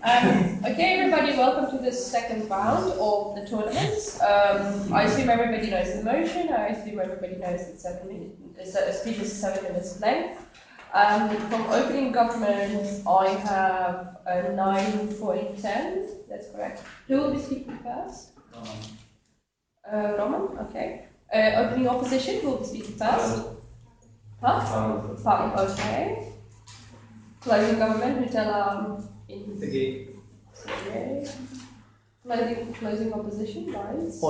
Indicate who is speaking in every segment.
Speaker 1: Okay, everybody, welcome to this second round of the tournaments. I assume everybody knows the motion. I assume everybody knows that a speech is 7 minutes length. From opening government, I have a 9 for 10. That's correct. Who will be speaking first? Roman, okay. Opening opposition, who will be speaking first? Huh? Pam, okay. Closing government, Nutella in closing opposition, guys.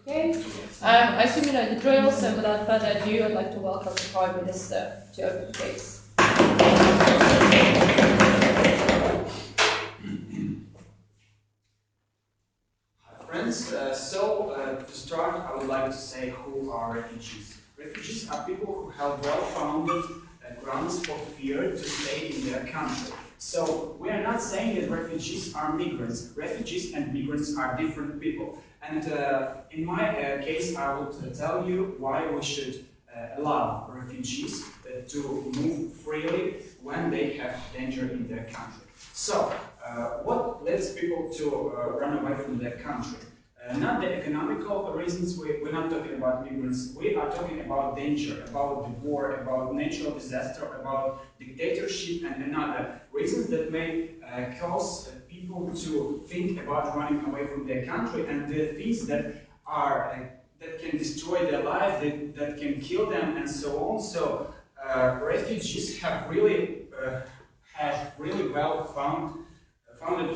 Speaker 1: Okay. I assume you know the drill, so without further ado, I'd like to welcome the Prime Minister to open the case.
Speaker 2: Friends, to start, I would like to say who are refugees. Refugees are people who have well-founded grounds for fear to stay in their country. So we are not saying that refugees are migrants. Refugees and migrants are different people. And in my case, I would tell you why we should allow refugees to move freely when they have danger in their country. So, what leads people to run away from their country? Not the economical reasons, we're not talking about migrants, we are talking about danger, about the war, about natural disaster, about dictatorship and another reasons that may cause people to think about running away from their country, and the things that are that can destroy their life, that can kill them and so on. So refugees have really well founded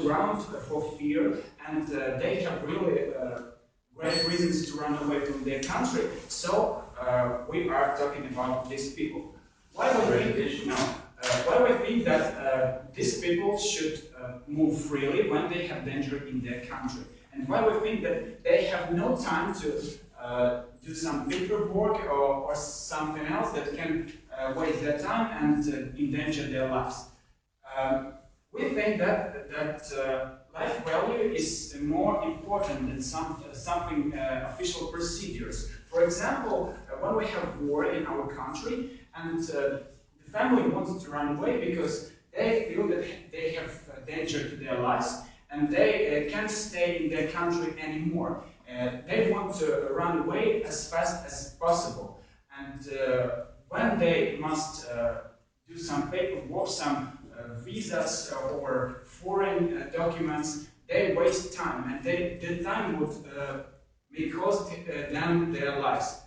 Speaker 2: ground for fear, and they have really great reasons to run away from their country. So we are talking about these people. Why we think that these people should move freely when they have danger in their country, and why we think that they have no time to do some paperwork or something else that can waste their time and endanger their lives. We think that life value is more important than something official procedures. For example, when we have war in our country and the family wants to run away because they feel that they have danger to their lives and they can't stay in their country anymore. They want to run away as fast as possible. And when they must do some paperwork, some visas or foreign documents, they waste time, and the time would may cost them their lives.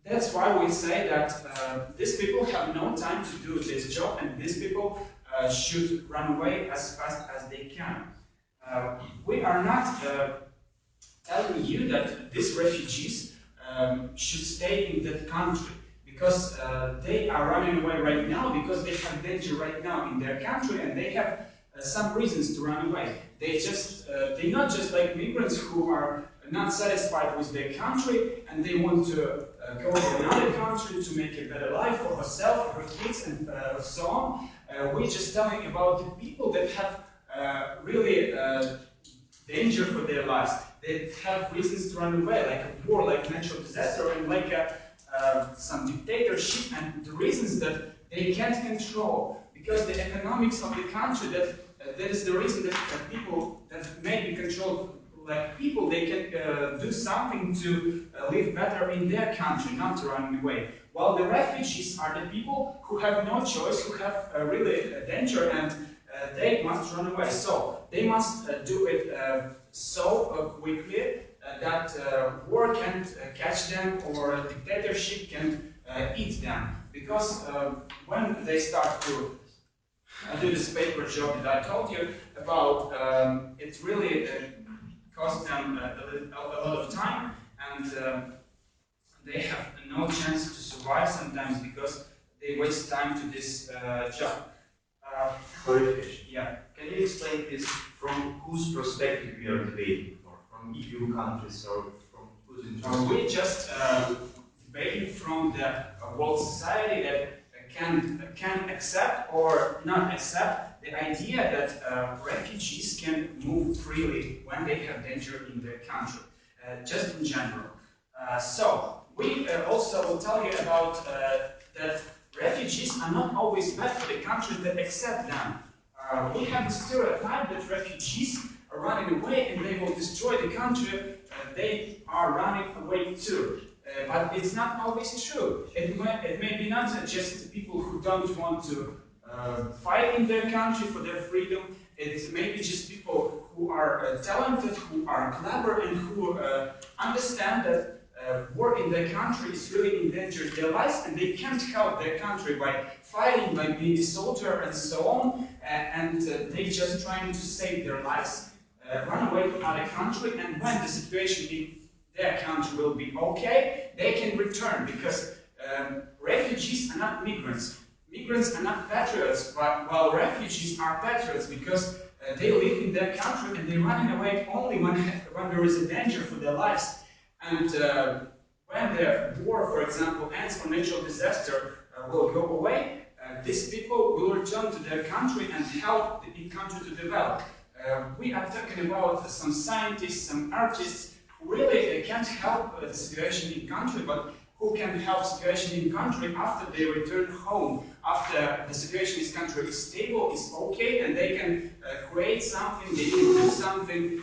Speaker 2: That's why we say that these people have no time to do this job, and these people should run away as fast as they can. We are not telling you that these refugees should stay in that country, because they are running away right now because they have danger right now in their country, and they have some reasons to run away. They're not just like migrants who are not satisfied with their country and they want to go to another country to make a better life for herself, for her kids, and so on. We're just telling about the people that have really danger for their lives. They have reasons to run away, like a war, like natural disaster, and like some dictatorship, and the reasons that they can't control, because the economics of the country, that is the reason that people that may be controlled like people, they can do something to live better in their country, not to run away. While the refugees are the people who have no choice, who have really danger, and they must run away. So they must do it so quickly that war can't catch them, or a dictatorship can't eat them. Because when they start to do this paper job that I told you about, it really costs them a lot of time, and they have no chance to survive sometimes because they waste time to this job.
Speaker 3: Clarification.
Speaker 2: Yeah.
Speaker 3: Can you explain this from whose perspective we are debating, or from EU countries, or from whose interest?
Speaker 2: We just debating from the world society that can accept or not accept the idea that refugees can move freely when they have danger in their country, just in general. So we also will tell you about that refugees are not always bad for the countries that accept them. We have the stereotype that refugees are running away and they will destroy the country they are running away to. But it's not always true. It may be not just people who don't want to fight in their country for their freedom. It may be just people who are talented, who are clever, and who understand that war in their country is really endangering their lives, and they can't help their country by fighting, by being a soldier, and so on. And they just trying to save their lives, run away to other country, and when the situation in their country will be okay, they can return, because refugees are not migrants. Migrants are not patriots, while refugees are patriots, because they live in their country and they're running away only when there is a danger for their lives. And when the war, for example, ends or natural disaster will go away, these people will return to their country and help the country to develop. We are talking about some scientists, some artists who really can't help the situation in country, but who can help situation in country after they return home, after the situation in country is stable, is okay, and they can create something, they can do something,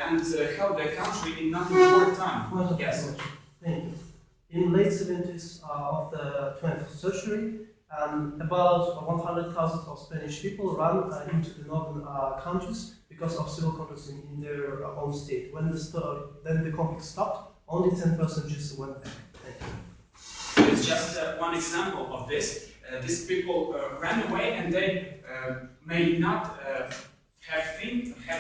Speaker 2: and help their country in not more time. Yes.
Speaker 4: Thank you. In late 70s of the 20th century, about 100,000 of Spanish people ran into the northern countries because of civil conflicts in their own state. When then the conflict stopped, only 10% just went back.
Speaker 2: It's just one example of this. These people ran away, and they may not have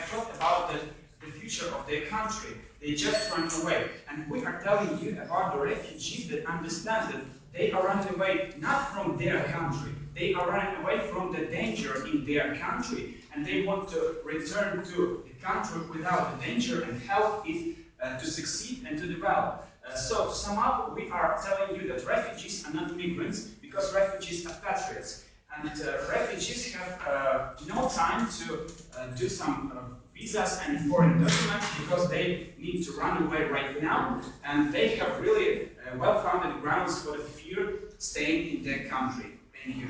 Speaker 2: thought about the future of their country. They just ran away. And we are telling you about the refugees that understand that they are running away not from their country. They are running away from the danger in their country, and they want to return to the country without the danger and help it to succeed and to develop. So to sum up, we are telling you that refugees are not migrants, because refugees are patriots. And refugees have no time to do some visas and foreign documents, because they need to run away right now, and they have really well-founded grounds for the fear staying in their country. Thank you.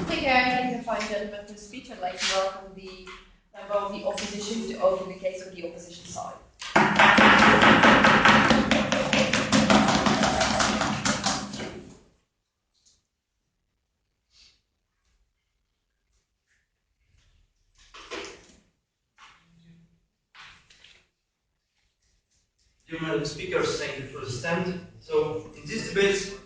Speaker 1: Thank you, thank the fine gentleman for the speech. I'd like to welcome the member of the opposition to open the case for the opposition side.
Speaker 5: Dear Madam Speakers, thank you for the stand. So, in this debate,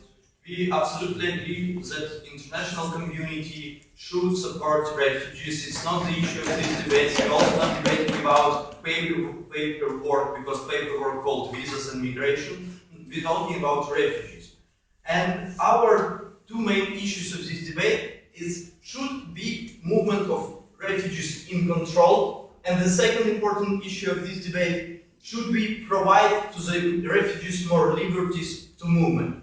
Speaker 5: we absolutely agree that international community should support refugees. It's not the issue of this debate. We're also not debating about paperwork, because paperwork called visas and migration. We're talking about refugees. And our two main issues of this debate is, should be movement of refugees in control? And the second important issue of this debate, should we provide to the refugees more liberties to movement?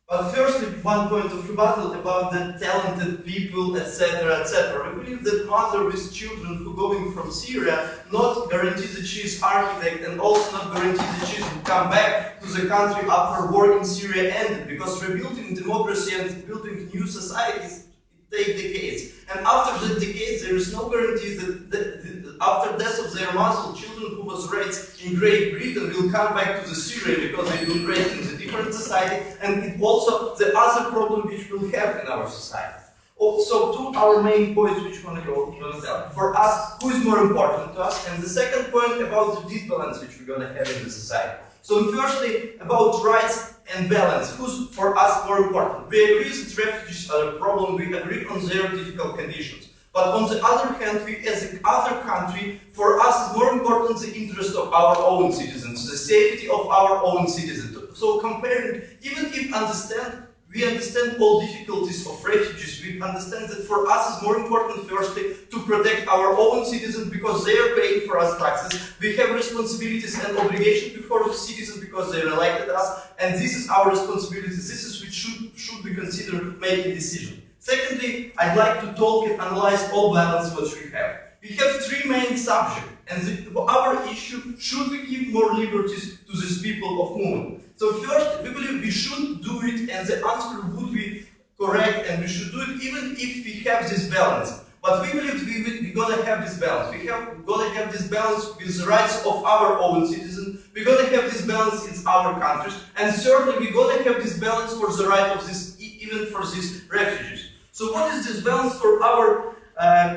Speaker 5: But firstly, one point of rebuttal about the talented people, etc., etc. We believe that mother with children who going from Syria not guarantee that she is architect, and also not guarantee that she will come back to the country after war in Syria ended, because rebuilding democracy and building new societies take decades. And after the decades, there is no guarantee that after death of their mother, children who was raised in Great Britain will come back to the Syria, because they've been raised in a different society, and it also the other problem which we'll have in our society. So two our main points which we want to tell. For us, who is more important to us? And the second point about the disbalance which we're going to have in the society. So firstly, about rights and balance, who's for us more important? We agree that refugees are a problem, we agree on their difficult conditions. But on the other hand, we as a other country, for us is more important the interest of our own citizens, the safety of our own citizens. So comparing, even if we understand all difficulties of refugees, we understand that for us it's more important firstly to protect our own citizens, because they are paying for us taxes. We have responsibilities and obligations before the citizens, because they elected us, and this is our responsibility. This is which should be considered making decisions. Secondly, I'd like to talk and analyze all balance what we have. We have three main subjects, and our issue, should we give more liberties to these people of movement? So first, we believe we should do it and the answer would be correct, and we should do it even if we have this balance. But we believe we're gonna have this balance. We're gonna have this balance with the rights of our own citizens. We're gonna have this balance in our countries, and certainly we're gonna have this balance for the right of this, even for these refugees. So what is this balance for our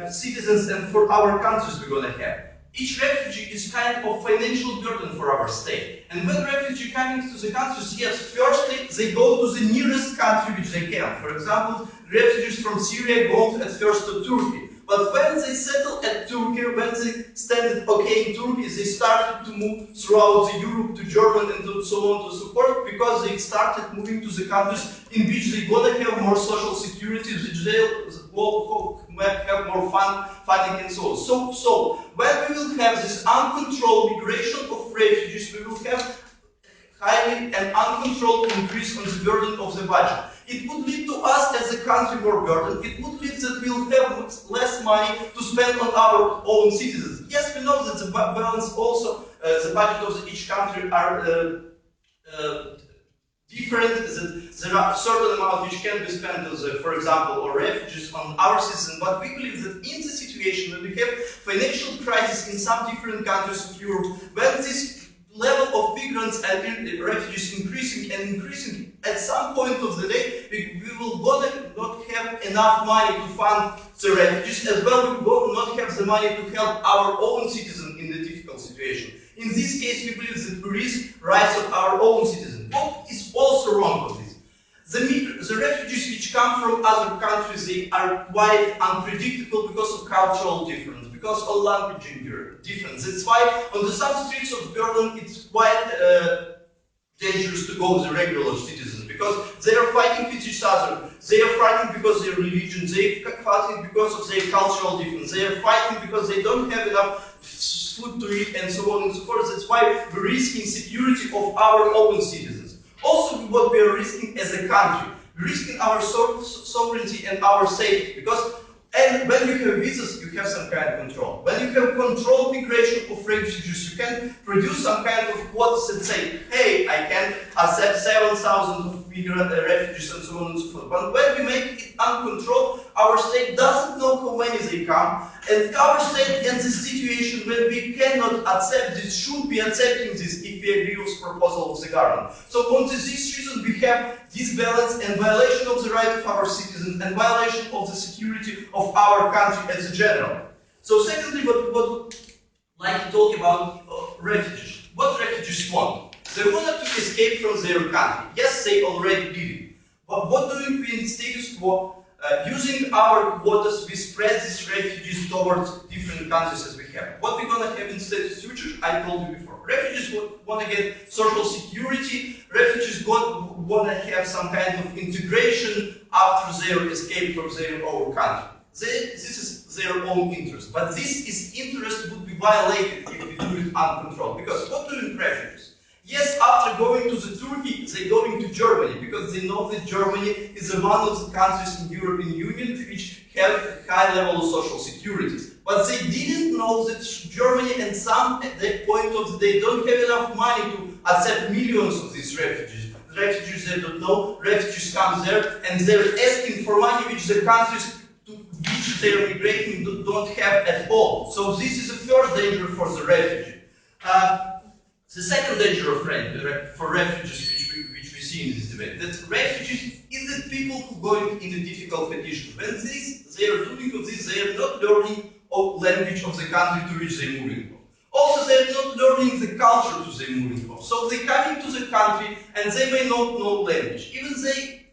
Speaker 5: citizens and for our countries we're gonna have? Each refugee is kind of financial burden for our state. And when refugee coming to the countries, yes, firstly, they go to the nearest country which they can. For example, refugees from Syria go at first to Turkey. But when they settle at Turkey, when they stand okay in Turkey, they started to move throughout Europe to Germany and so on to support, because they started moving to the countries in which they're gonna have more social security, which they will have more funding and so on. So when we will have this uncontrolled migration of refugees, we will have highly and uncontrolled increase on the burden of the budget. It would lead to us as a country more burden. It would lead that we'll have less money to spend on our own citizens. Yes, we know that the balance also, the budget of each country are different. That there are certain amount which can be spent on, for example, on refugees, on our citizens. But we believe that in the situation when we have financial crisis in some different countries of Europe, when this level of migrants and refugees increasing, at some point of the day, we will not have enough money to fund the refugees, as well we will not have the money to help our own citizens in the difficult situation. In this case, we believe that we risk rights of our own citizens. What is also wrong with this? The refugees which come from other countries, they are quite unpredictable because of cultural difference, because of language difference. That's why on some streets of Berlin it's quite dangerous to go with the regular citizens, because they are fighting with each other. They are fighting because of their religion, they are fighting because of their cultural difference, they are fighting because they don't have enough food to eat and so on and so forth. That's why we're risking security of our own citizens. Also, what we are risking as a country, we're risking our sovereignty and our safety, because when you have visas, you have some kind of control. When you have controlled migration of refugees, you can produce some kind of quotas and say, hey, I can accept 7,000 of migrant refugees and so on and so forth. But when we make it uncontrolled, our state doesn't know how many they come, and our state in this situation when we cannot accept this, should be accepting this if we agree with the proposal of the government. So on this reason we have disbalance and violation of the right of our citizens and violation of the security of our country as a general. So secondly, what like to talk about refugees. What refugees want? They wanted to escape from their country. Yes, they already did it. But what doing we in status quo? Using our quotas, we spread these refugees towards different countries as we have. What we're going to have instead of future, I told you before. Refugees want to get social security. Refugees want to have some kind of integration after their escape from their own country. This is their own interest. But this interest would be violated if we do it uncontrolled. Because what do refugees? Yes, after going to the Turkey, they going to Germany, because they know that Germany is one of the countries in the European Union which have a high level of social security. But they didn't know that Germany and some at that point of the day don't have enough money to accept millions of these refugees. The refugees they don't know, refugees come there and they're asking for money which the countries to which they're migrating don't have at all. So this is the first danger for the refugee. The second danger for refugees which we see in this debate, that refugees is the people who are going in a difficult condition. When they are doing this, they are not learning the language of the country to which they are moving from. Also, they are not learning the culture to they are moving from. So they come into the country and they may not know language. Even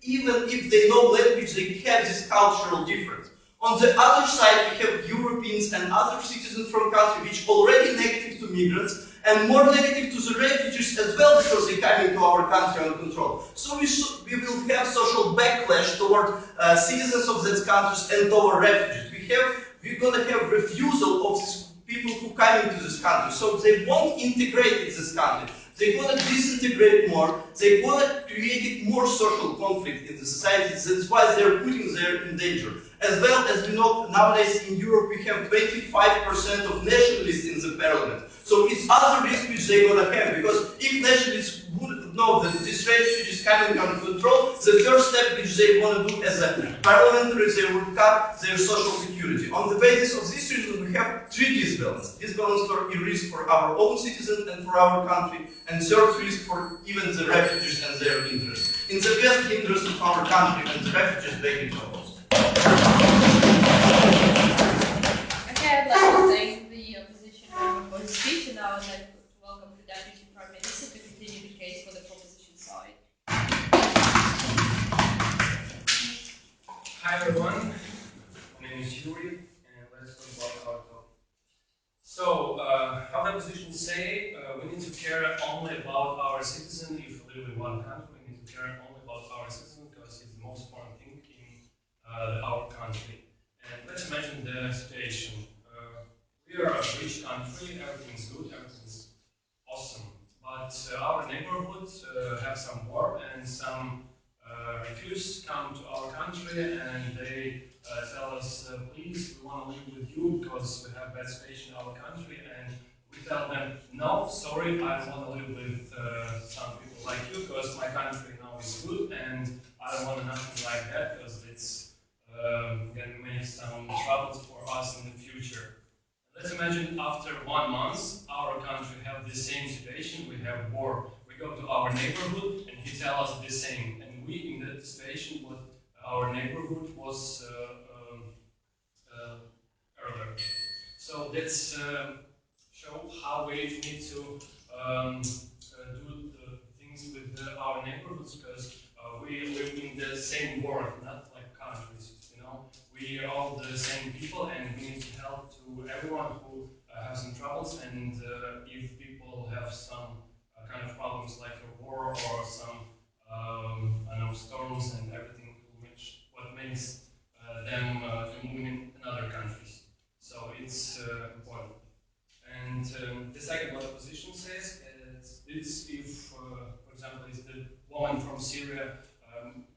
Speaker 5: if they know language, they have this cultural difference. On the other side, we have Europeans and other citizens from countries which are already negative to migrants, and more negative to the refugees as well, because they come into our country uncontrolled. So we will have social backlash toward citizens of these countries and toward refugees. We're going to have refusal of these people who come into this country. So they won't integrate in this country. They want to disintegrate more. They want to create more social conflict in the society. That's why they're putting there in danger. As well as we know, nowadays in Europe we have 25% of nationalists in the parliament. So it's other risk which they're going to have, because if nationalists would know that these refugees coming under control, the first step which they want to do as a parliamentary, they would cut their social security. On the basis of this reason, we have three disbalance. Disbalance for a risk for our own citizens and for our country, and third risk for even the refugees and their interests. In the best interest of our country and the refugees, they can help us.
Speaker 1: Okay, I'd like to thank the opposition member for his speech, and now I'd like to welcome the Deputy Prime Minister to continue the case for the proposition side.
Speaker 6: Hi everyone, my name is Yuri, and let's talk about our topic. So, how the opposition say, we need to care only about our citizens. If we live in one country, we need to care only about our citizens because it's the most important thing in our country. And let's imagine the situation. We are a rich country, everything's good, everything's awesome. But our neighborhood have some war and some refugees come to our country and they tell us, please, we want to live with you because we have bad situation in our country, and we tell them, no, sorry, I don't want to live with some people like you because my country now is good and I don't want nothing like that because it's going to make some troubles for us in the future. Let's imagine after 1 month, our country have the same situation, we have war. We go to our neighborhood and he tell us the same. And we in that situation, what our neighborhood was earlier. So let's show how we need to do the things with our neighborhoods, because we live in the same world, not like countries. You know, we are all the same people, and we need to help to everyone who have some troubles. And if people have some kind of problems like a war or some I know storms and everything, what makes them to move in other countries. So it's important. And the second, what the opposition says, is if, for example, is the woman from Syria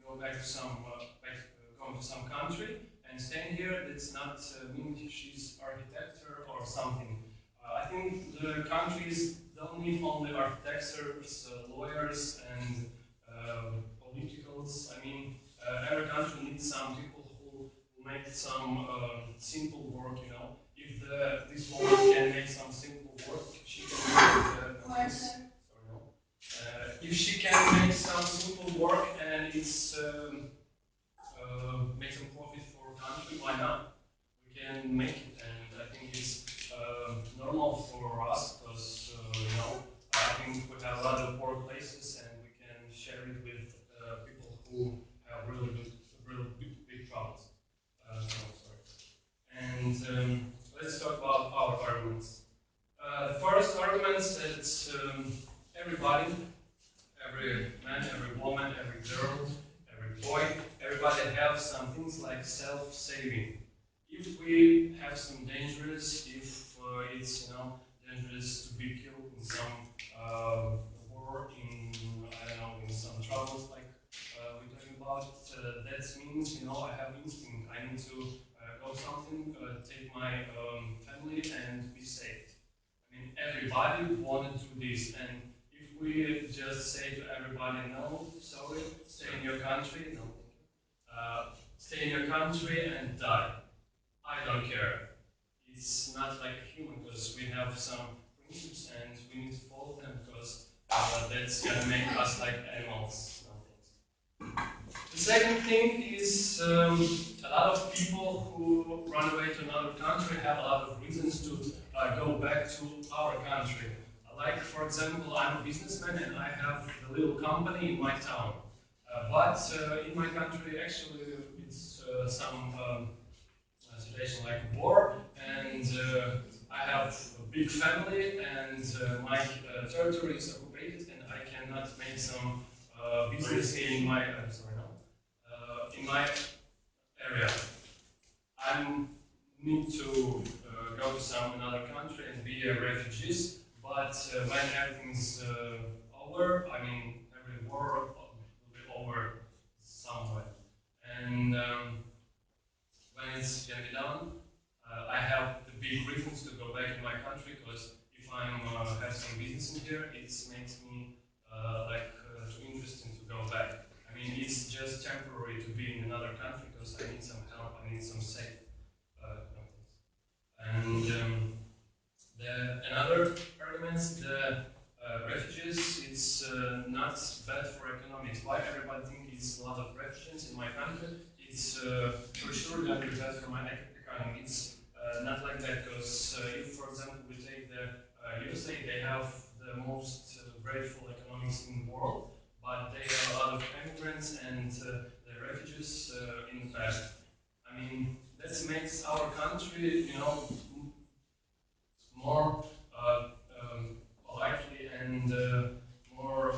Speaker 6: go back to some, going to some country and staying here, that's not mean she's architecture or something. I think the countries don't need only architects, lawyers, and politicals. I mean, every country needs some people who make some simple work, you know. If this woman can make some simple work, she can make if she can make some simple work and it's make some profit for country, why not? We can make it, and I think it's normal for us because you know, I think we have a lot of workplaces and we can share it with people who have really big troubles. And let's talk about our arguments. The first argument is that everybody, every man, every woman, every girl, every boy, everybody have some things like self-saving. If we have some dangerous, if it's dangerous to be killed in some war, in I don't know, in some troubles like we're talking about, that means I have instinct. I need to go something, take my family and be safe. I mean, everybody want to do this, and if we just say to everybody, no, sorry, stay in your country, no, stay in your country and die. I don't care. It's not like a human, because we have some principles and we need to follow them, because that's going to make us like animals. The second thing is a lot of people who run away to another country have a lot of reasons to go back to our country. Like, for example, I'm a businessman and I have a little company in my town. But in my country, actually, it's some situation like a war, and I have a big family, and my territory is occupied, and I cannot make some business in my in my area. I need to go to some another country and be a refugee. But when everything's over, I mean, every war will be over somewhere. And when it's going to be done, I have the big reasons to go back in my country, because if I'm have some business in here, it makes me like just temporary to be in another country because I need some help, I need some safe things. And another arguments, the refugees, it's not bad for economics. Why everybody think it's a lot of refugees in my country? It's for sure going to be bad for my economy. It's not like that because if, for example, we take the USA, they have the most grateful economics in the world, but they have a lot of immigrants and the refugees in the past. I mean, that makes our country, you know, more politely and more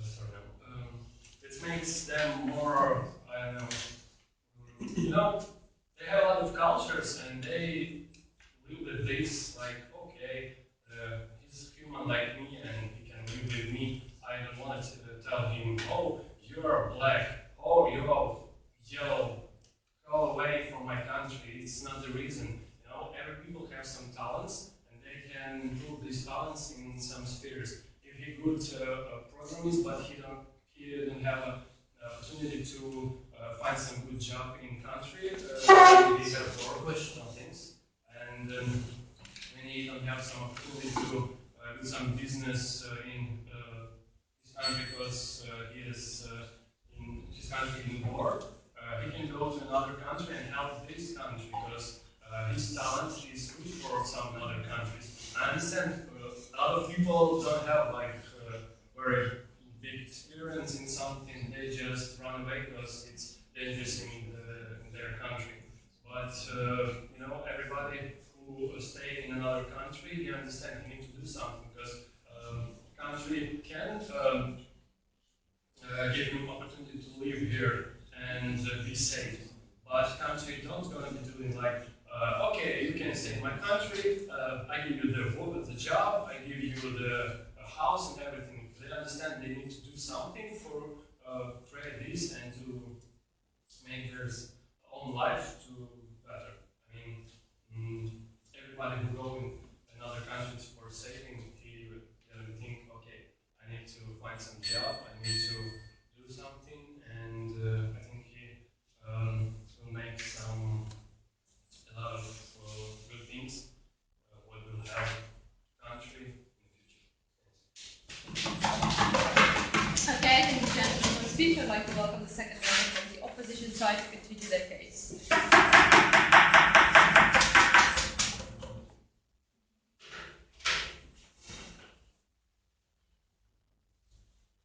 Speaker 6: sorry, it makes them more, I don't know, you know, they have a lot of cultures and they live with this, like, okay, he's human like me and he can live with me. I don't want to tell him, oh, you're black, oh, you're yellow, go away from my country. It's not the reason. You know, every people have some talents and they can improve these talents in some spheres. If he good programmist, but he didn't have an opportunity to find some good job in country, he have more questionable things. And when he don't have some opportunity to do some business in his country because he is in his country in war, he can go to another country and help this country because his talent is good for some other countries. I understand a lot of people don't have like very big experience in something, they just run away because it's dangerous in their country. But you know, everybody who stay in another country, you understand you need to do something because country can give you opportunity to live here and be safe. But country don't going to be doing like, okay, you can stay in my country, I give you the job, I give you the house and everything. They understand they need to do something for create this and to make their own life to better. I mean, everybody who go in another countries for saving, he will think, okay, I need to find some job, I need to do something, and I think he will make a lot of good things, what will help country in the future.
Speaker 1: Okay, thank you, gentlemen, for the speech. I'd like to welcome the second member from the opposition side to continue their case.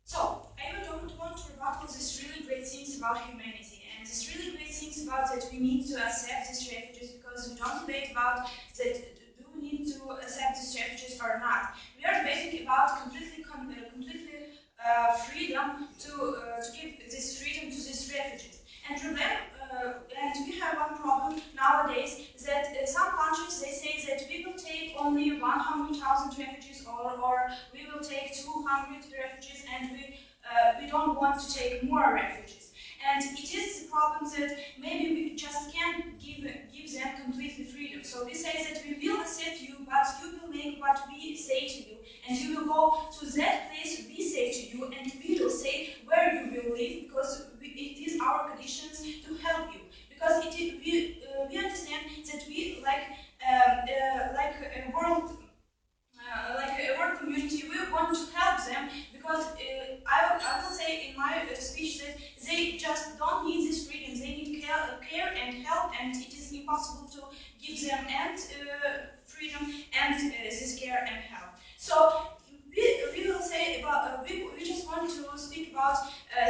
Speaker 7: So, I would want to rebuttal these really great things about humanity and these really great things about that we need to accept these refugees because we don't debate about that do we need to accept these refugees or not. We are debating about completely freedom to give this freedom to these refugees. And we have one problem nowadays that some countries they say that we will take only 100,000 refugees or we will take 200 refugees and we don't want to take more refugees. And it is the problem that maybe we just can't give them completely freedom. So we say that we will accept you, but you will make what we say to you, and you will go to that place we say to you, and we will say where you will live, because it is our conditions to help you. Because we understand that we like a world community, we want to help them because I will say in my speech that they just don't need this freedom. They need care and help, and it is impossible to give them and freedom and this care and help. So we will say about we just want to speak about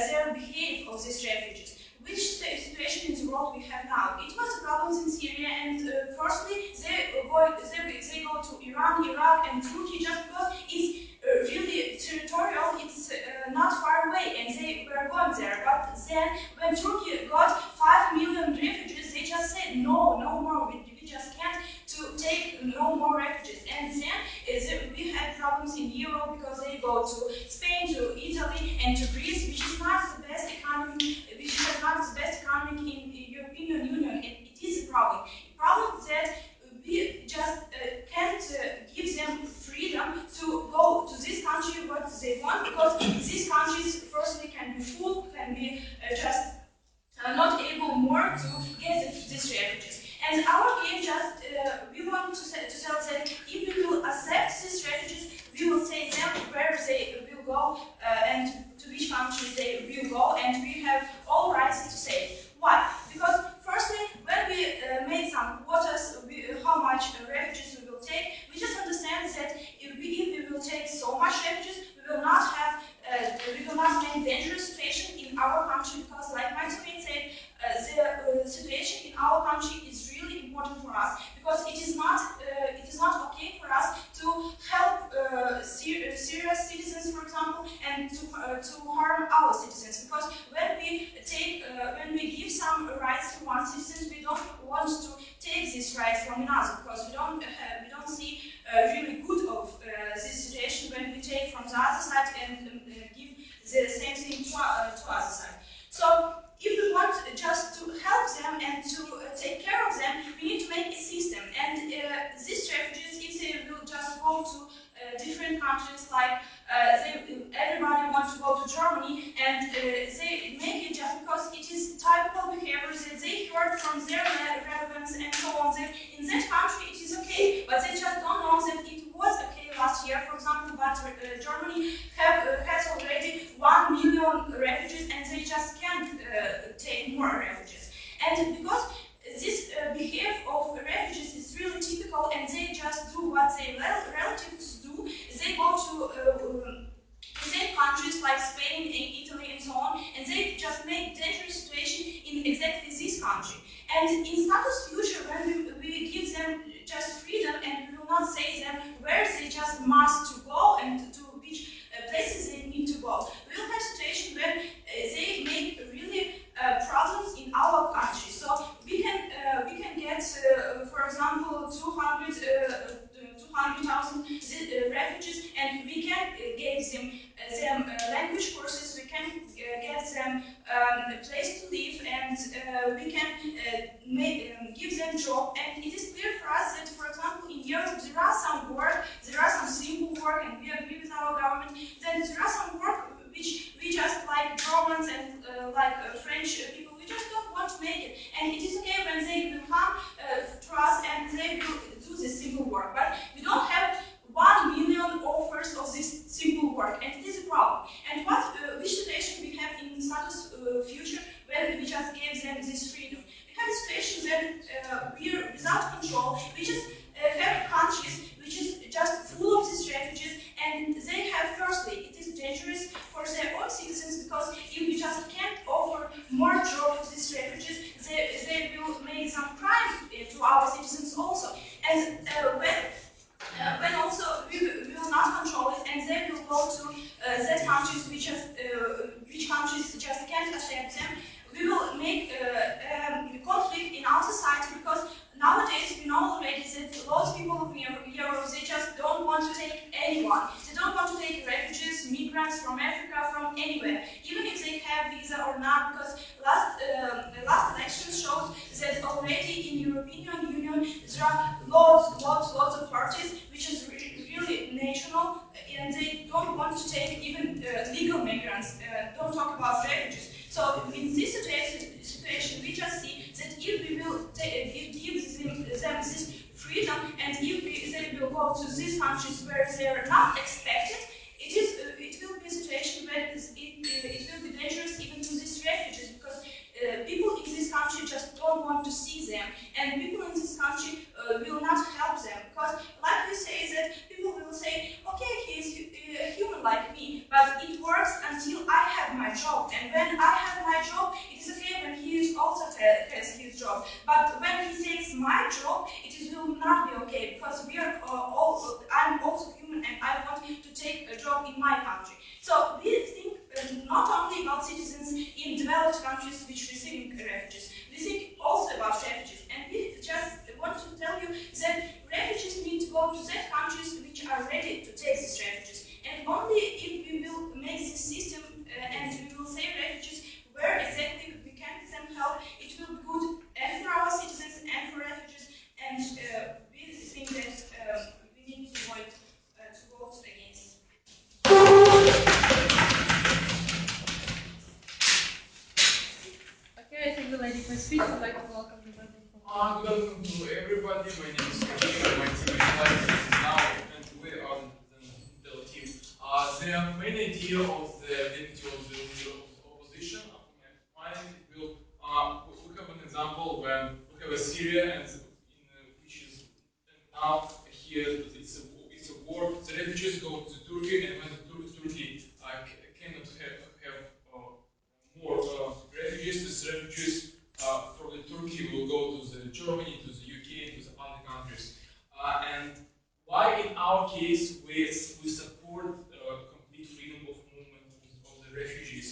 Speaker 7: their behavior of these refugees. Which situation in the world we have now? It was the problems in Syria, and firstly they go to Iran, Iraq, and Turkey just because it's really territorial. It's not far away, and they were going there. But then when Turkey got 5 million refugees, they just said no more. We just can't to take no more refugees. And then we had problems in Europe because they go to Spain, to Italy, and to Greece, which is not the best economy. Which is not the best economy in the European Union, and it is a problem. The problem is that we just rights to one citizen, we don't want to take these rights from another, because we don't see really good of this situation when we take from the other side and give the same thing to other side. So if we want just to help them and to take care of them, we need to make a system. And these refugees, if they will just go to different countries, like everybody wants to go to Germany, and they make it just because it is typical behavior that they heard from their relevance and so on. That in that country it is okay, but they just don't know that it was okay last year, for example, but Germany has already 1 million refugees, and they just can't take more refugees. And because this behavior of refugees is really typical, and they just do what their relatives do, they go to same countries like Spain and Italy and so on, and they just make dangerous situation in exactly this country. And in status future, when we give them just freedom, and we will not say them where they just must to go and to which places they need to go, we will have situation when they make really problems in our country. So we can get, for example, 200,000 refugees, and we can give them language courses, we can get them a place to live, and we can give them job. And it is clear for us that, for example, in Europe there are some work, there are some simple work, and we agree with our government that there are some work which we just like Germans and French people, we just don't want to make it. And it is okay when they will come to us and they will do this simple work. But we don't have 1 million offers of this simple work, and it is a problem. And which situation we have in status future when we just gave them this freedom? We have a situation that we are without control. We just have countries which is just full of these refugees, and they have, firstly, it is dangerous for their own citizens, because if we just can't offer more jobs to these refugees, they will make some crime to our citizens also. And when also we will not control it, and they will go to that countries which countries just can't accept them, we will make conflict in our society, because nowadays we know already that lots of people in Europe, they just don't want to take anyone. They don't want to take refugees, migrants from Africa, from anywhere, even if they have visa or not, because last election showed that already in European Union there are lots of parties which is really national, and they don't want to take even legal migrants, don't talk about refugees. So in this situation, we just see that if we will give them this freedom, and if they will go to these countries where they are not expected, it will be a situation where it will be dangerous even to these refugees, because people in this country just don't want to see them, and people in this country will not help them, because like we say that people will say, okay, he is a human like me, but it works until I have my job, and when I have my job, it is okay when he also has his job, but when he takes my job, will not be okay, because we are I'm also human, and I want to take a job in my country. So we think not only about citizens in developed countries which receiving refugees, we think also about refugees, and we just want to tell you that refugees need to go to those countries which are ready to take these refugees, and only if we will make this system and we will say refugees where exactly we can give them help, it will be good and for our citizens and for refugees, and we think that we need to vote against.
Speaker 1: Okay, I think the lady for speech would like to welcome the member.
Speaker 8: Good afternoon to everybody. My name is Kashmir. My team is live now, and we are the team. The main idea of the deputy of the leader of the opposition, after my mind, it will we have an example when we have a Syria, and which is now here it's a war. The refugees go to Turkey, and when Turkey cannot have more refugees, these refugees from the Turkey will go to the Germany, to the UK, and to the other countries. And why in our case we support complete freedom of movement of the refugees?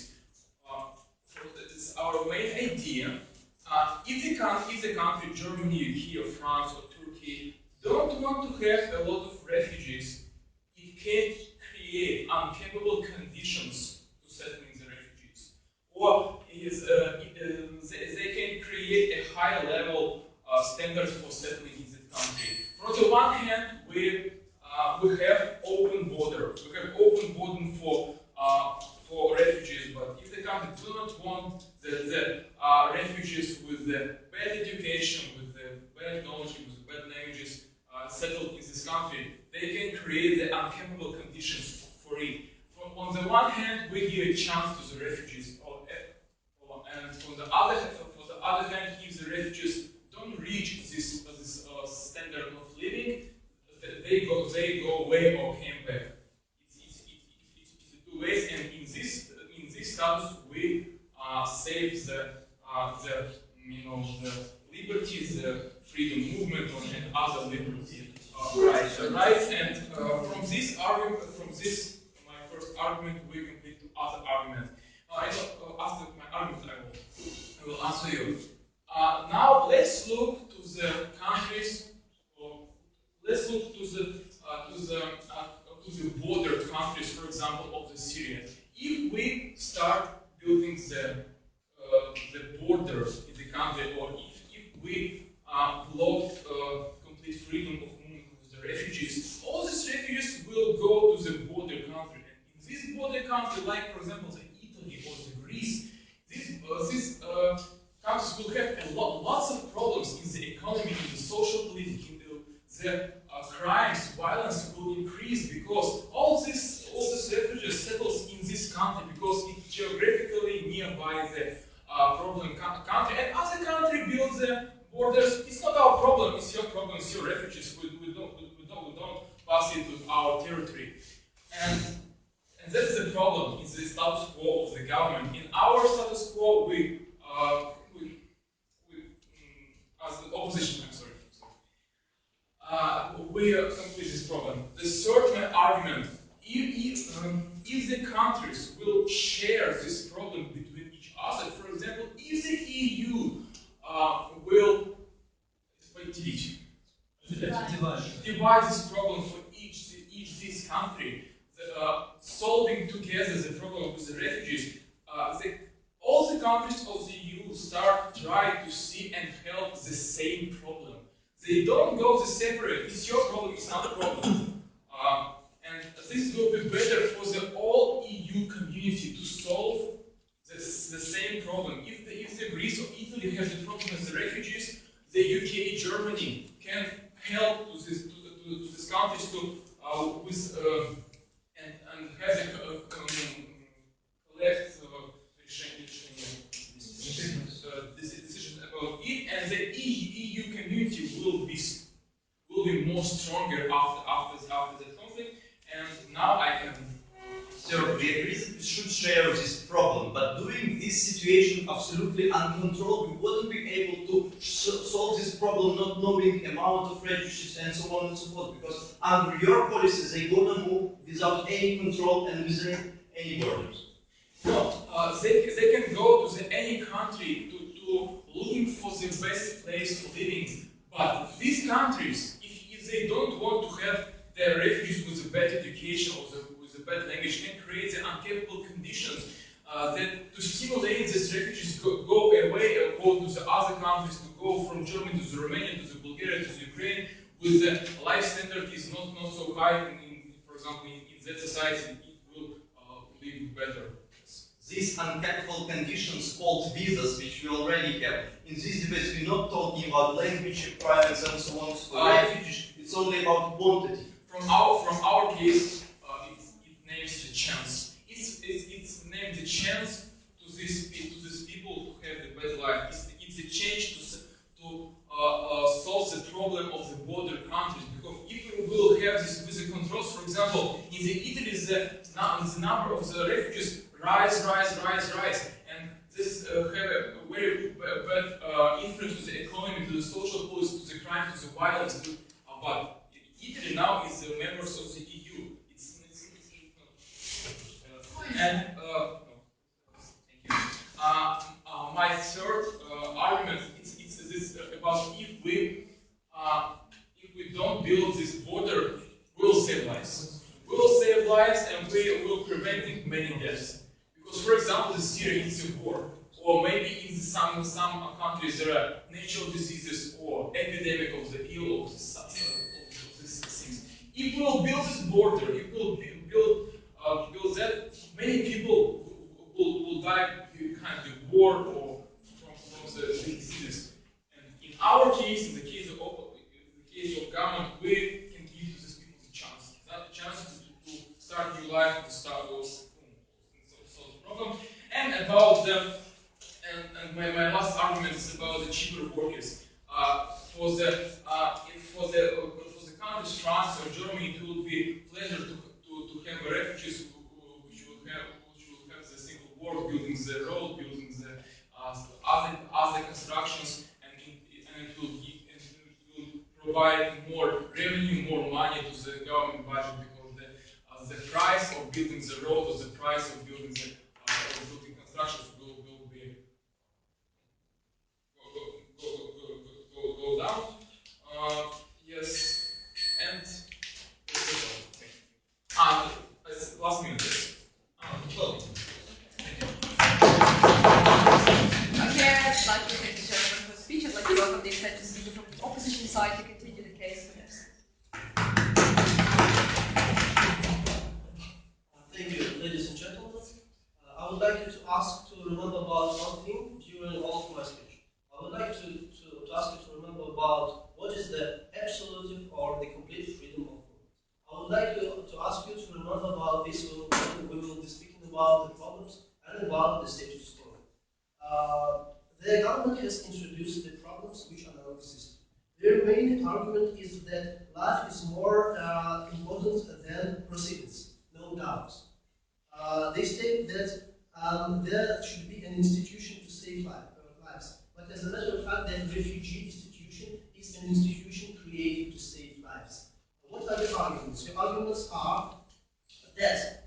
Speaker 8: It's our main idea Germany, UK, or France, or Turkey don't want to have a lot of refugees, it can create uncapable conditions to settling the refugees. Or they can create a high level standards for settling in the country. From the one hand, we have open border. We have open border for refugees, but if the country do not want the refugees with the bad education, with the bad knowledge, with the bad languages settled in this country, they can create the uncapable conditions for it. On the one hand, we give a chance to the refugees, and for the other hand, if the refugees don't reach this standard of living, they go away or came back. It's two ways, and in this status we save the liberties, the freedom movement, and other liberty rights. And from this argument, my first argument, we complete to other arguments. After my argument, I will answer you. Now let's look to the countries. Let's look to the border countries, for example, of the Syria. If we start building the borders in the country, or if we block complete freedom of movement of the refugees, all these refugees will go to the border country. And in this border country, like for example the Italy or the Greece, these countries will have lots of problems in the economy, in the social politics, in the crimes, violence will increase because all these refugees settles in this country because it's geographically nearby the problem country, and other country builds the borders. It's not our problem, it's your problem, it's your refugees. We don't pass it to our territory. And that's the problem, it's the status quo of the government. In our status quo, as the opposition, I'm sorry. We complete this problem. The third argument, if the countries will share this problem between each other, for example, if the EU will divide this problem for each this country, solving together the problem with the refugees, all the countries of the EU start trying to see and help the same problem. They don't go the separate. It's your problem, it's not a problem. And this will be better for the all EU community to solve the same problem. If the Greece or Italy has the problem with the refugees, the UK, Germany can help to these countries to and have a collect decisions about it, and the EU community will be more stronger after the conflict. And now I can.
Speaker 5: So we agree that we should share this problem, but doing this situation absolutely uncontrolled, we wouldn't be able to solve this problem not knowing amount of refugees and so on and so forth, because under your policies they're gonna move without any control and without any borders.
Speaker 8: No, they can go to any country to looking for the best place for living, but these countries, if they don't want to have their refugees with a bad education or with a bad language, can create the uncapable conditions that to stimulate these refugees go away or go to the other countries, to go from Germany to the Romania to the Bulgaria to the Ukraine, with the life standard is not so high. For example, in that society, it will live better.
Speaker 5: These uncapable conditions called visas, which we already have. In this debate, we're not talking about language requirements and so on. So refugees, it's only about quantity.
Speaker 8: From our case, it names the chance. It's named the chance to these people to have the better life. It's a change to solve the problem of the border countries. Because if we will have this with the controls, for example, in the Italy, the number of the refugees rise, and this have a very bad influence to the economy, to the social policy, to the crime, to the violence. But Italy now is the members of the EU. And thank you. My third argument it's this about if we build this border, will save lives. Will save lives, and we will prevent many deaths. Because, for example, the Syria is a war, or maybe in some countries there are natural diseases or epidemic of the ill of these things. If we will build this border, if we will build that, many people will die behind the war or from the diseases. And in our case, in the case of government, we can give to these people the chance. That chance to start new life, to start solve the problem. And about the my last argument is about the cheaper workers. For the countries France or Germany, it will be pleasure to have refugees which will have the single work, building the road, building the other constructions, and it will provide more revenue, more money to the government budget, because the price of building the road or the price of building the building constructions will be go down. Yes, and last minute. Yes. Well,
Speaker 1: Okay, I'd like to thank the chairman for his speech. I'd like to welcome the extension speaker from the opposition side to continue the case for this.
Speaker 4: Thank you, ladies and gentlemen. I would like you to ask to remember about one thing during all of my speech. I would like to ask you to remember about what is the absolute or the complete freedom of movement. I would like to ask you to remember about this when we will be speaking about the problems and about the status quo. The government has introduced the problems which are now existing. Their main argument is that life is more important than proceedings, no doubt. They state that there should be an institution to save lives. But as a matter of fact, that refugee institution is an institution created to save lives. What are the arguments? The arguments are that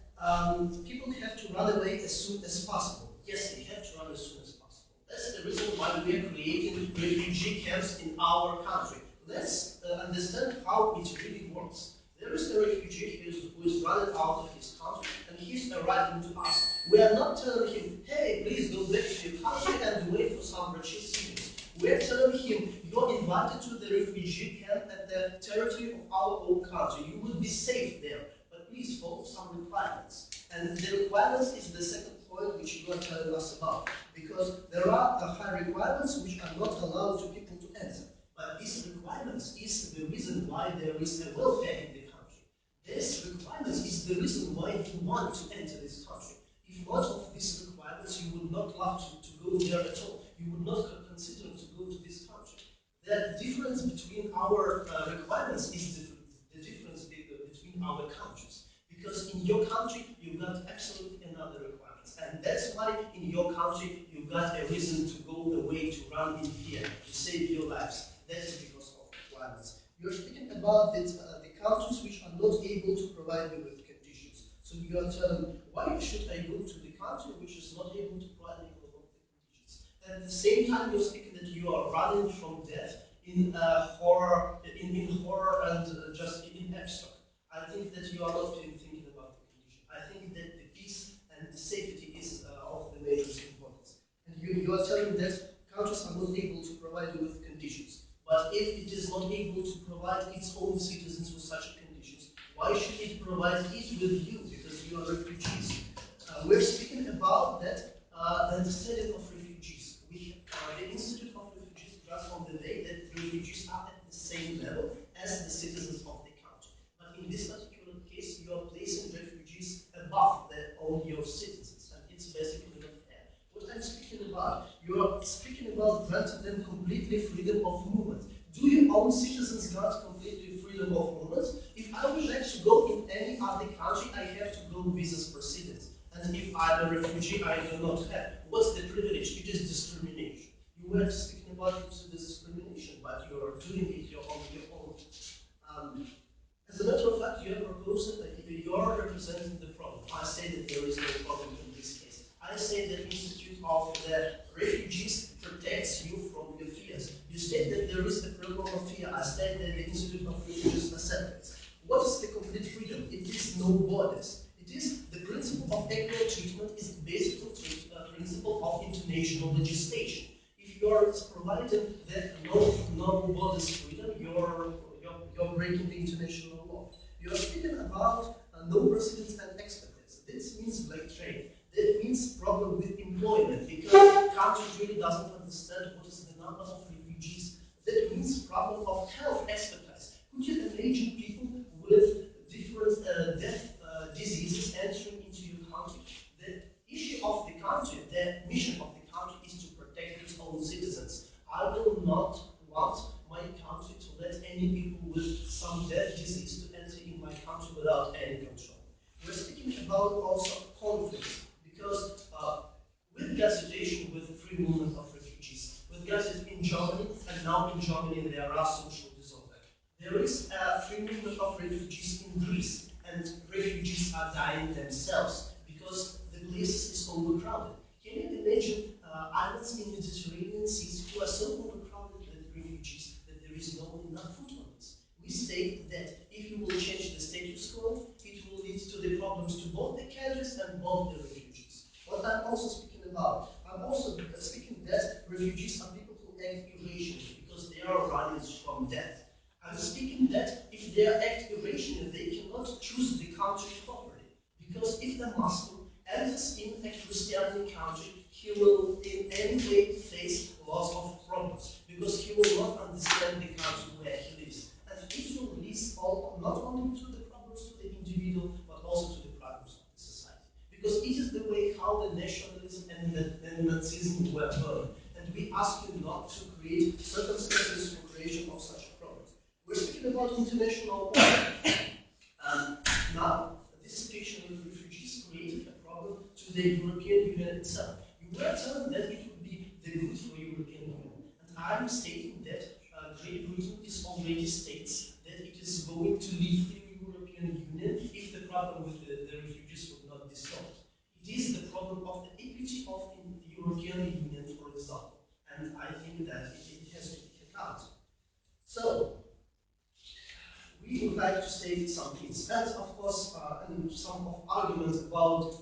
Speaker 4: people have to run away as soon as possible. Yes, they have to run as soon as possible. That's the reason why we are creating refugee camps in our country. Let's understand how it really works. There is a refugee who is running out of his country, and he's arriving to us. We are not telling him, hey, please go back to your country and wait for some regime. We are telling him, you're invited to the refugee camp at the territory of our own country. You will be safe there, but please follow some requirements. And the requirements is the second point which you are telling us about, because there are high requirements which are not allowed to people to enter. But these requirements is the reason why there is a welfare in the country. This requirements is the reason why you want to enter this country. If not of these requirements, you would not love to go there at all. You would not consider to go to this country. The difference between our requirements is different. The difference between our countries. Because in your country, you've got absolutely another requirements. And that's why in your country, you've got a reason to go away, to run in fear, to save your lives. That is because of requirements. You're speaking about the countries which are not able to provide you with conditions. So you are telling, why should I go to the country which is not able to provide me with the conditions? And at the same time, you're speaking that you are running from death in horror, and just in abstract. I think that you are not thinking about the condition. I think that the peace and the safety is of the major importance. And you are telling that countries are not able to provide you with conditions. But if it is not able to provide its own citizens with such conditions, why should it provide it with you? Because you are refugees. We're speaking about that the understanding of refugees. The Institute of Refugees just on the day that refugees are at the same level as the citizens of the country. But in this particular case, you are placing refugees above all your citizens, and it's basically not fair. What I'm speaking about, you are speaking about granting them completely freedom of movement. Do your own citizens grant completely freedom of movement? If I would like to go in any other country, I have to go visas proceedings. And if I'm a refugee, I do not have. What's the privilege? It is discrimination. You were speaking about discrimination, but you are doing it on your own. As a matter of fact, you are proposing that you are representing the problem. I say that there is no problem in this case. I say that Institute of the Refugees protects you from your fears. You state that there is a problem of fear. I state that the Institute of Refugees no borders. It is the principle of equal treatment is the basic principle of international legislation. If you are providing that no borders freedom, you're breaking the international law. You are speaking about no precedents and expertise. This means black trade. That means problem with employment because the country really doesn't understand what is the number of refugees. That means problem of health expertise. Could you imagine people with different death diseases entering into your country? The issue of the country, the mission of the country is to protect its own citizens. I will not want my country to let any people with some death disease to enter in my country without any control. We're speaking about also conflicts because we've got situation with free movement of refugees. We've got it in Germany, and now in Germany there are social disorder. There is a free movement of refugees in Greece, and refugees are dying themselves because the places is overcrowded. Can you imagine islands in the Mediterranean seas who are so overcrowded with refugees that there is no enough food on this? We state that if you will change the status quo, it will lead to the problems to both the countries and both the refugees. What I'm also speaking about, I'm also speaking that refugees are people who act irrationally because they are running from death. I'm speaking that if they act irrationally, they cannot choose the country properly. Because if the Muslim enters in a Christian country, he will in any way face lots of problems because he will not understand the country where he lives. And it will lead not only to the problems to the individual, but also to the problems of the society. Because it is the way how the nationalism and the Nazism were born. And we ask you not to create circumstances for creation of such problems. We're speaking about international law. Now, this picture with refugees created a problem to the European Union itself. You were telling that it would be the good for European Union. And I'm stating that Great Britain is already states that it is going to leave the European Union if the problem with the refugees would not be solved. It is the problem of the equity of the European Union, for example. And I think that it has to be taken out. So, we would like to state some things, and of course, and some of arguments about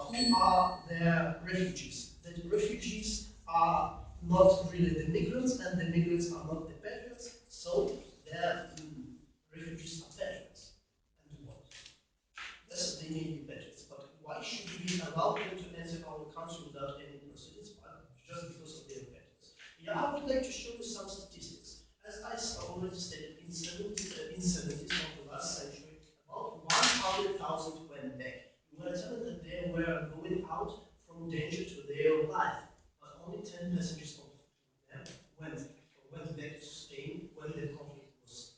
Speaker 4: who are the refugees. That refugees are not really the migrants, and the migrants are not the patriots, so the refugees are patriots. And what? Yes, they may be patriots, but why should we allow them to enter our country without any proceedings, just because of their patriots? Yeah, I would like to show you some statistics. As I already stated, in 70s of the last century, about 100,000 went back. You were telling that they were going out from danger to their life, but only 10 passengers of them went back to Spain when the conflict was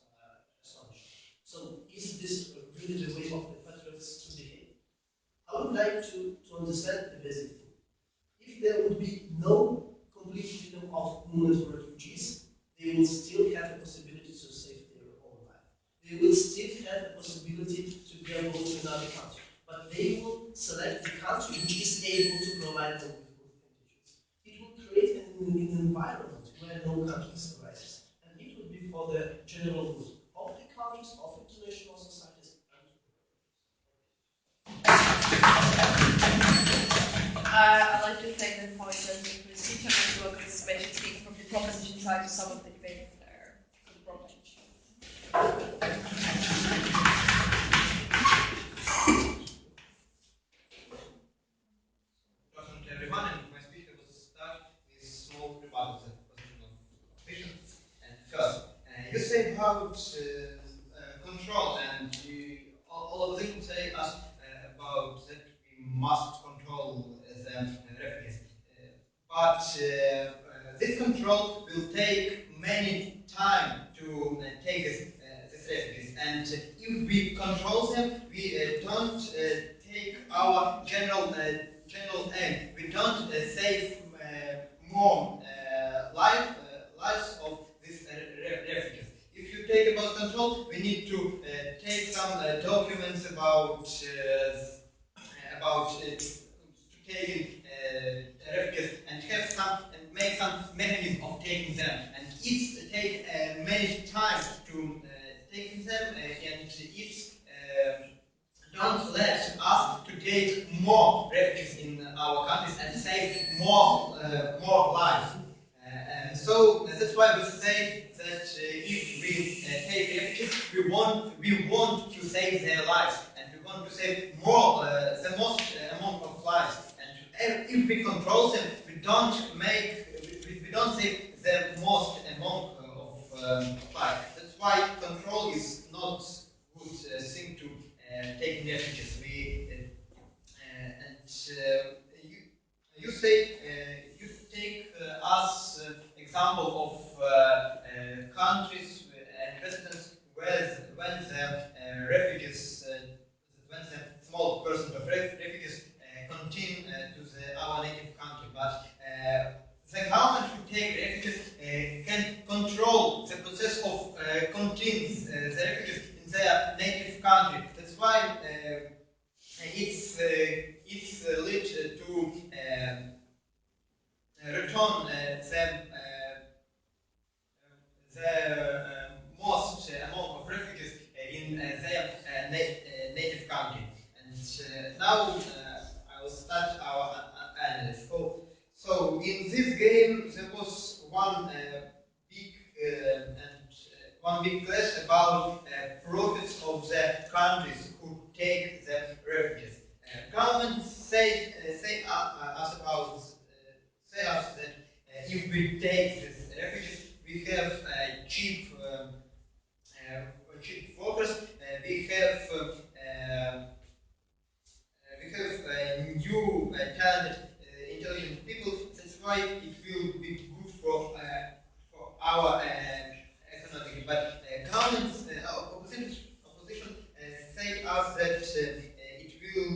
Speaker 4: established. So, is this really the way of the patriots to behave? I would like to understand the basic thing. If there would be no complete freedom of movement for refugees, they will still have the possibility to save their own life. They will still have the possibility to be able to another country. But they will select the country which is able to provide them with good conditions. It will create an environment where no conflict arises. And it would be for the general good of the countries, of international societies, and
Speaker 1: I'd like to thank the pointers of the speech and as well as especially speaking from the proposition side to some of the debates there. Good proposition.
Speaker 5: Good afternoon to everyone, and my speech was to start with small remarks at the position of opposition. And first, you say about control, and all opposition say us about that we must control the refugees. But this control will take many time to take these refugees. And if we control them, we don't take our general aim. We don't save more lives of these refugees. If you take about control, we need to take some documents about taking refugees and have some and make some mechanism of taking them. And it take many time to taking them, and it's
Speaker 9: want to save their lives, and we want to save more, the most amount of lives. And if we control them, we don't save the most amount of lives. That's why control is not good thing to take refugees. You say you take us example of countries and residents where when the refugees, when the small percent of refugees continue to our native country, but the government who take refugees can control the process of continuing the refugees in their native country. That's why it's lead to return the most amount of refugees in their native country. And now I will start our analysis. So in this game there was one big clash about profits of the countries who take the refugees. Government say us that if we take these refugees, we have cheap workers, we have new talented, intelligent people. That's why it will be good for our economy. But governments, opposition say us that it will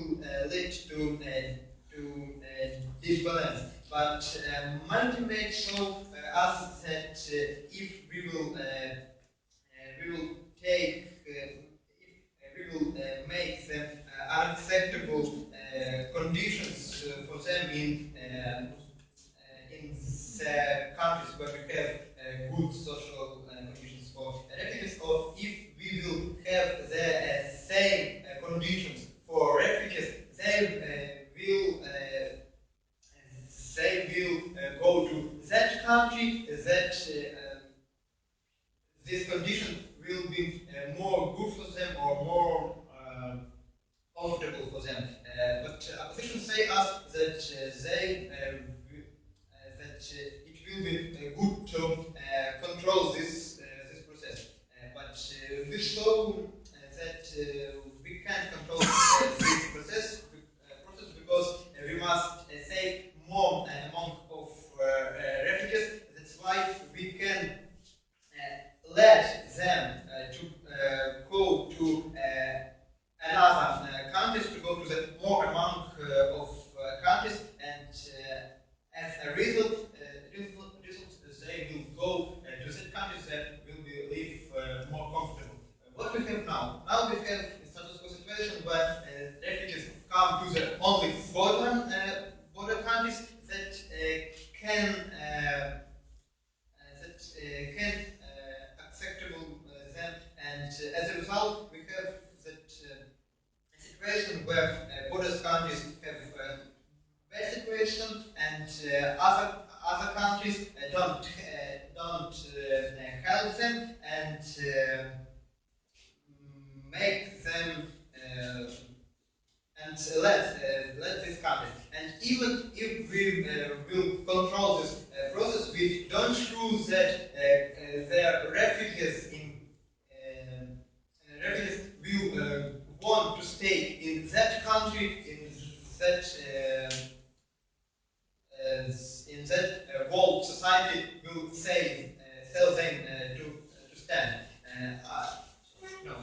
Speaker 9: lead to disbalance. But multimate show us that if we will take we will make them unacceptable conditions for them in the countries where we have good social conditions for refugees, or if we will have the same conditions for refugees, they will go to that country that this condition will be more good for them or more comfortable for them. But opposition say us that it will be good to control this process. But we show that we can't control this process because we must save more amount of refugees. That's why we can let them to go to another countries, to go to the more amount of countries, and as a result, they will go to the countries that will live more comfortable. What we have now? Now we have a status quo situation where refugees come to the only border countries that can acceptable them, and as a result, we have that situation where border countries have bad situation, and other countries don't help them and make them and let this country. And even if we will control this process, we don't choose that the refugees will want to stay in that country, in that world society will tell them to stand. No.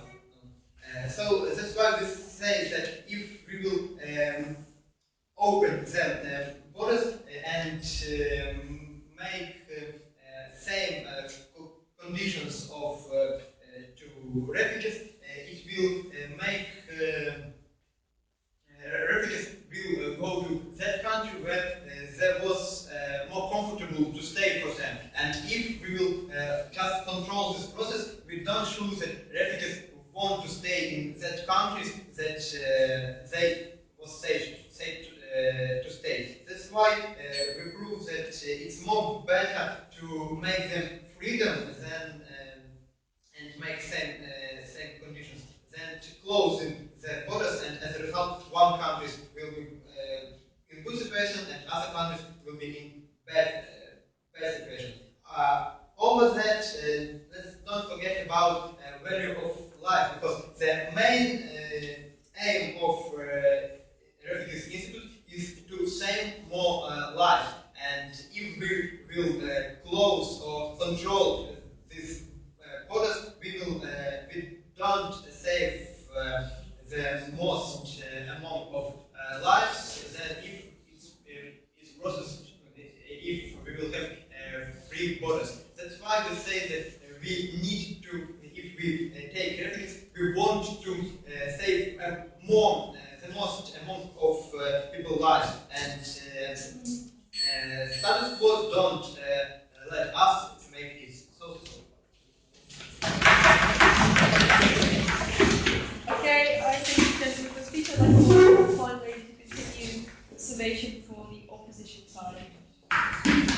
Speaker 9: So that's why we say that if we will open the borders and make same conditions of to refugees, it will make refugees will go to that country where there was more comfortable to stay for them. And if we will just control this process, we don't choose that refugees want to stay in that countries that they was safe to stay. That's why we prove that it's more better to make them freedom than and make same closing the borders, and as a result, one country will be in good situation and other countries will be in bad situation. Over that, let's not forget about value of life, because the main aim of Refugees Institute is to save more lives. And if we will close or control these borders, we don't save the most amount of lives that if it's processed, if we will have free borders. That's why we say that we need to, if we take refugees, we want to save more, the most amount of people's lives. And status quo don't let us to make it so.
Speaker 1: Okay, I think that with the speech, I'd like to finally to continue the summation for the opposition side.
Speaker 7: Thank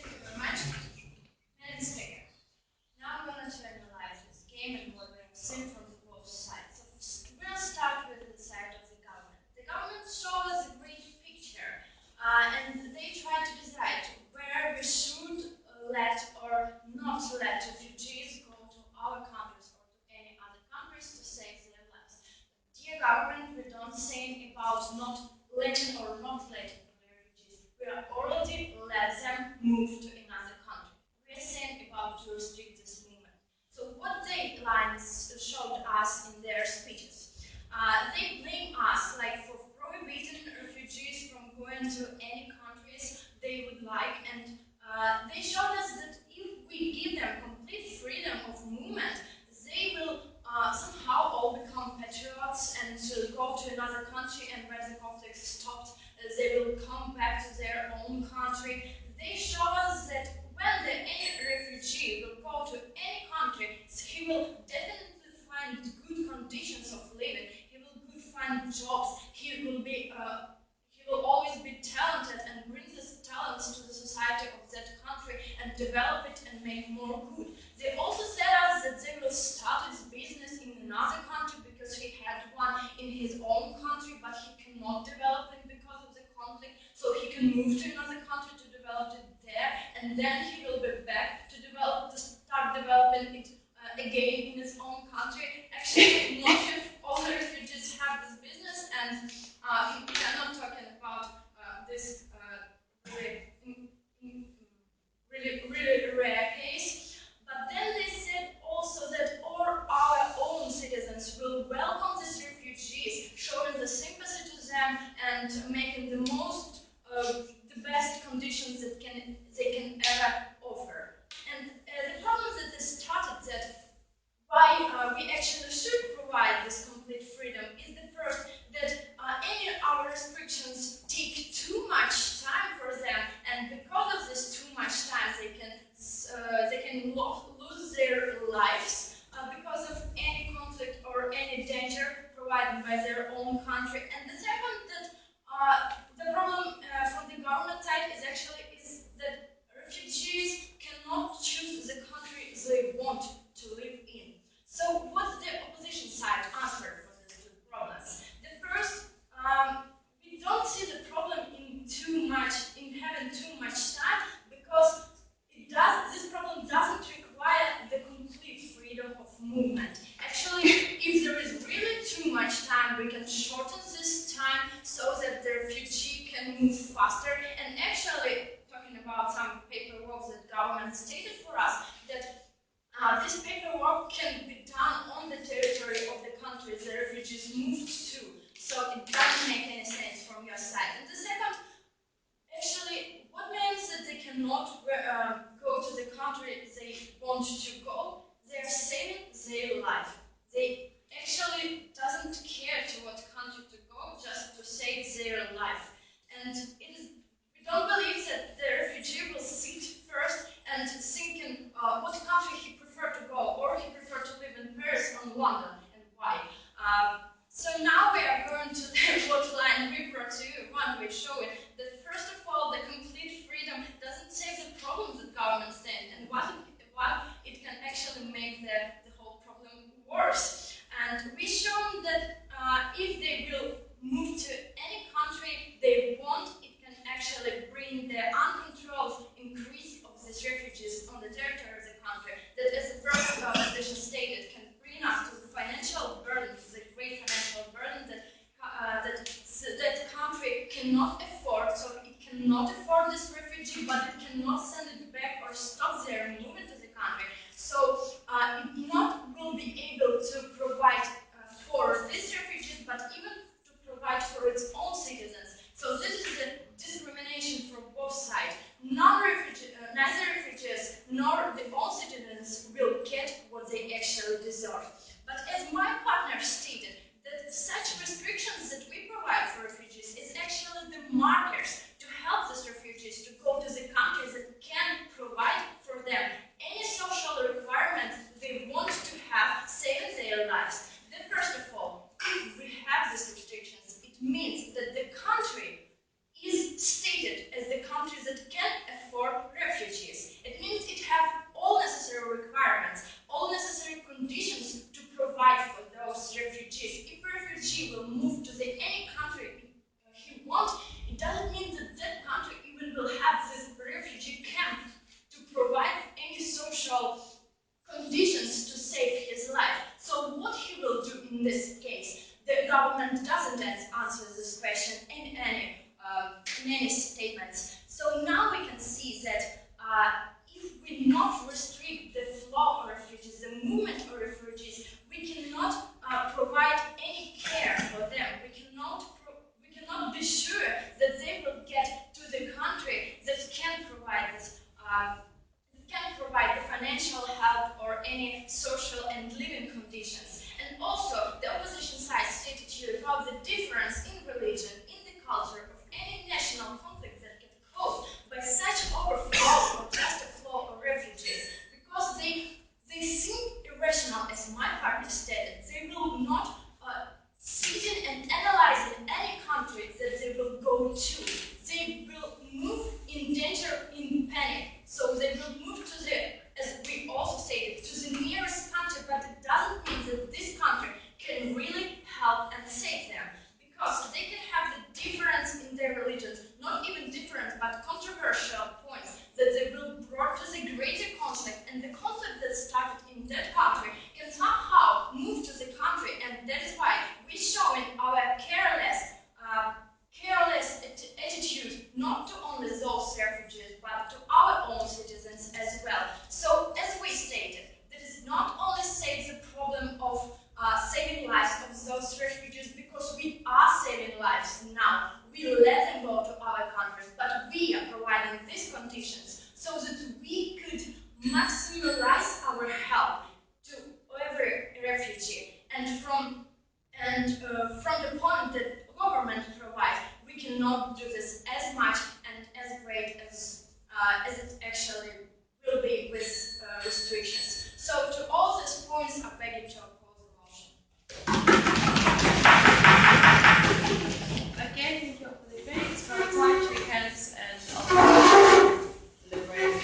Speaker 7: you very much. Madam Speaker, now I'm going to analyze this game and what we have seen from both sides. So we'll start with the side of the government. The government shows us a great picture, and they try to decide where we should let or not let refugees go to our countries or to any other countries to save their lives. Dear government, we don't say about not letting or not letting the refugees. We are already let them move to another country. We are saying about to restrict this movement. So what they lines showed us in their speeches. They blame us like for prohibiting refugees from going to any countries they would like, and they showed us that if we give them complete freedom of movement, they will somehow all become patriots and go to another country, and when the conflict stopped, they will come back to their own country. They show us that when any refugee will go to any country, he will definitely find good conditions of living. He will find jobs. He will always be talented and bring this talents to the society of that country and develop it and make more good. They also said us that they will start his business in another country because he had one in his own country, but he cannot develop it because of the conflict. So he can move to another country to develop it there, and then he will be back to start developing it again in his own country. Actually, not if all the refugees have this business, and we are not talking about this really rare case. But then they said also that all our own citizens will welcome these refugees, showing the sympathy to them and making the most, the best conditions that they can ever offer. And the problem that they started that why we actually should provide this complete freedom is the first that any of our restrictions take too much time for them, and because of this too much time, they can lose their lives because of any conflict or any danger provided by their own country. And the second that the problem from the government side is that refugees cannot choose the country they want to live in. So what's the opposition side answer for these two problems? The first, we don't see the problem in having too much time, because this problem doesn't require the complete freedom of movement. Actually, if there is really too much time, we can shorten this time so that the refugee can move faster. And actually, talking about some paperwork that government stated for us, that this paperwork can be done on the territory of the country the refugees moved to. So it doesn't make any sense from your side. And the second, actually, what means that they cannot go to the country they want to go? They are saving their life. They actually doesn't care to what country to go, just to save their life. And we don't believe that the refugee will sit first and thinking what country he prefer to go, or he prefer to live in Paris or London, and why. So now we are going to the what line we brought to you. One, we show it that first of all, the complete freedom doesn't save the problems that governments stand, and what it can actually make the in this case. The government doesn't answer this question in any statements. So now we can see that if we not restrict the flow of refugees, the movement of refugees, we cannot provide any care for them. We cannot be sure that they will get to the country that can provide this. Can provide the financial help or any social and living conditions. And also, the opposition side stated here about the difference in religion, in the culture of any national conflict that get caused by such overflow or just a flow of refugees, because they seem irrational, as my partner stated. They will not sit and analyze in any country that they will go to. They will move in danger, in panic. So they will move to the, as we also stated, to the nearest country, but it doesn't mean that this country can really help and save them. Because they can have the difference in their religions, not even different, but controversial points, that they will brought to the greater conflict, and the conflict that started in that country can somehow move to the country, and that is why we show in our careless attitude, not to only those refugees, but to our own citizens as well. So, as we stated, that is not only save the problem of saving lives of those refugees, because we are saving lives now. We let them go to our countries, but we are providing these conditions so that we could maximize our help to every refugee. And from the point that government provides, we cannot do this as much and as great as it actually will be with restrictions. So to all these points, I beg you to oppose the motion.
Speaker 1: Again, thank you all for the debate. It's about time, shake hands, and I'll deliberate.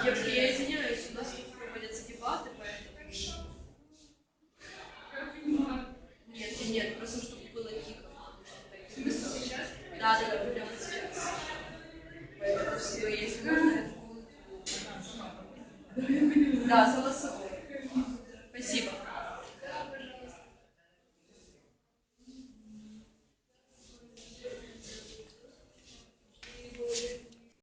Speaker 1: Девушки, я извиняюсь, у нас тут проводятся дебаты, поэтому... Нет, просто чтобы было тихо. Сейчас? Да, прямо сейчас. Поэтому все, если можно... Да, согласовано.